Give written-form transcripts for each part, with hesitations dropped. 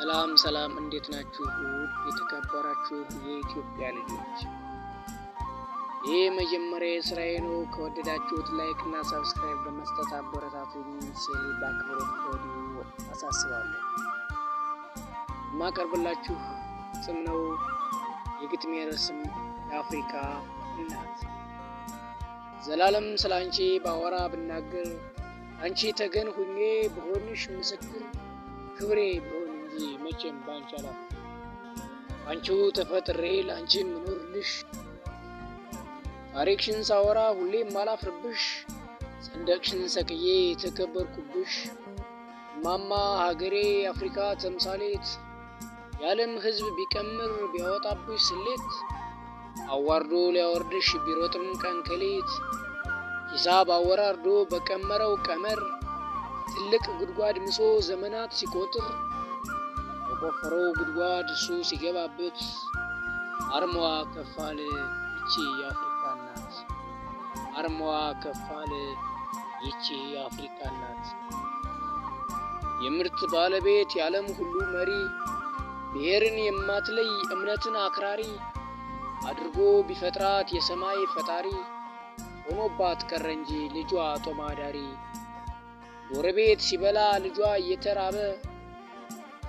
ሰላም እንዴት ናችሁ? የተከበራችሁ የኢትዮጵያ ልጆች፣ ይህ መጀመሪያ ስራዬ ነው። ከወደዳችሁት ላይክ እና ሰብስክራይብ በመስጠት አበረታቱኝ ስል በአክብሮት ከወዲሁ አሳስባለሁ። የማቀርብላችሁ ግጥም ነው። የግጥሜ ርዕስም የአፍሪካ እናት። ዘላለም ስላንቺ ባወራ ብናገር፣ አንቺ ተገን ሁኜ ብሆንሽ ምስክር፣ ክብሬ ብሆን እንጂ መቼም ባንቺ አላፍርም። አንቺው ተፈጥሬ ላንቺ ምኖርልሽ፣ ታሪክሽን ሳወራ ሁሌም አላፍርብሽ፣ ሰንደቅሽን ሰቅዬ የተከበርኩብሽ፣ ማማ ሀገሬ አፍሪካ ተምሳሌት፣ የዓለም ሕዝብ ቢቀምር ቢያወጣብሽ ስሌት፣ አዋርዶ ሊያወርድሽ ቢሮጥም ቀን ከሌት፣ ሂሳብ አወራርዶ በቀመረው ቀመር፣ ትልቅ ጉድጓድ ምሶ ዘመናት ሲቆጥር፣ በቆፈረው ጉድጓድ እሱ ሲገባበት፣ አርማዋ ከፋለ ይቺ የአፍሪካ እናት፣ አርማዋ ከፋለ ይቺ የአፍሪካ እናት። የምርት ባለቤት የዓለም ሁሉ መሪ፣ ብሔርን የማትለይ እምነትን አክራሪ፣ አድርጎ ቢፈጥራት የሰማይ ፈጣሪ፣ ሆኖባት ቀረ እንጂ ልጇ ጦም አዳሪ። ጎረቤት ሲበላ ልጇ እየተራበ፣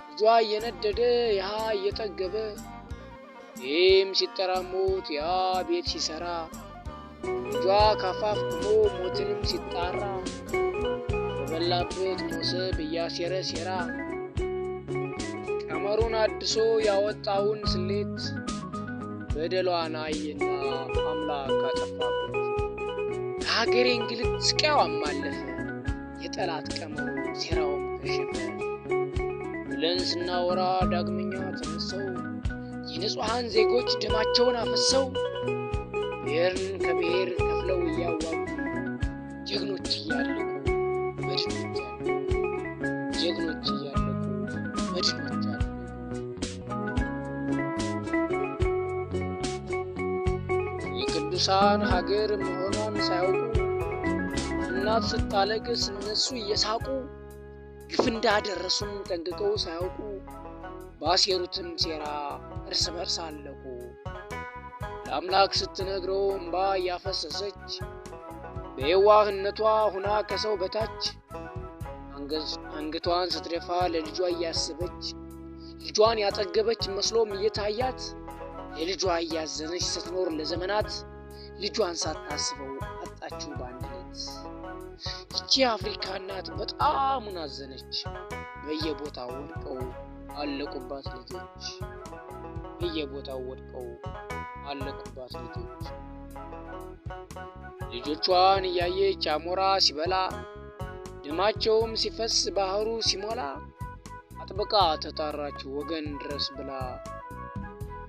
ልጇ እየነደደ ያ እየጠገበ፣ ይህም ሲጠራሞት ያ ቤት ሲሰራ፣ ልጇ ካፋፍ ቆሞ ሞትንም ሲጣራ፣ በበላበት ሞሰብ እያሴረ ሴራ፣ ቀመሩን አድሶ ያወጣውን ስሌት፣ በደሏን አየና አምላክ አጠፋበት። ከሀገሬ እንግልት ስቃይዋም አለፈ፣ የጠላት ቀመሩ ሴራውም ከሸፈ ብለን ስናወራ ዳግመኛ ተነሰው፣ የንጹሐን ዜጎች ደማቸውን አፈሰው፣ ብሔርን ከብሔር ከፍለው እያዋጉ፣ ጀግኖች እያለቁ መድኖች አሉ፣ ጀግኖች እያለቁ መድኖች አሉ። የቅዱሳን ሀገር መሆኗን ሳያውቁ፣ እናት ስታለቅስ እነሱ እየሳቁ፣ ግፍ እንዳደረሱም ጠንቅቀው ሳያውቁ፣ ባሴሩትም ሴራ እርስ በርስ አለቁ። ለአምላክ ስትነግረው እምባ እያፈሰሰች፣ በየዋህነቷ ሁና ከሰው በታች፣ አንገቷን ስትደፋ ለልጇ እያሰበች፣ ልጇን ያጠገበች መስሎም እየታያት፣ የልጇ እያዘነች ስትኖር ለዘመናት፣ ልጇን ሳታስበው አጣችው በአንድ ሌት። ይቺ አፍሪካ እናት በጣሙን አዘነች፣ በየቦታው ወድቀው አለቁባት ልጆች፣ በየቦታው ወድቀው አለቁባት ልጆች። ልጆቿን እያየች አሞራ ሲበላ፣ ደማቸውም ሲፈስ ባህሩ ሲሞላ፣ አጥብቃ ተጣራች ወገን ድረስ ብላ።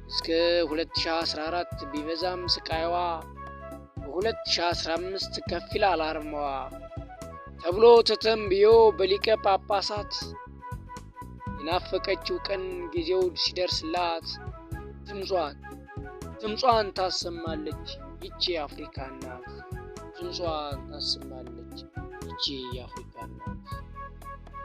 እስከ 2014 ቢበዛም ስቃይዋ፣ በ2015 ከፍ ይላል አርማዋ ተብሎ ተተንብዮ በሊቀ ጳጳሳት። የናፈቀችው ቀን ጊዜው ሲደርስላት፣ ድምጿን ታሰማለች ይቺ የአፍሪካ እናት፣ ድምጿን ታሰማለች ይቺ የአፍሪካ እናት።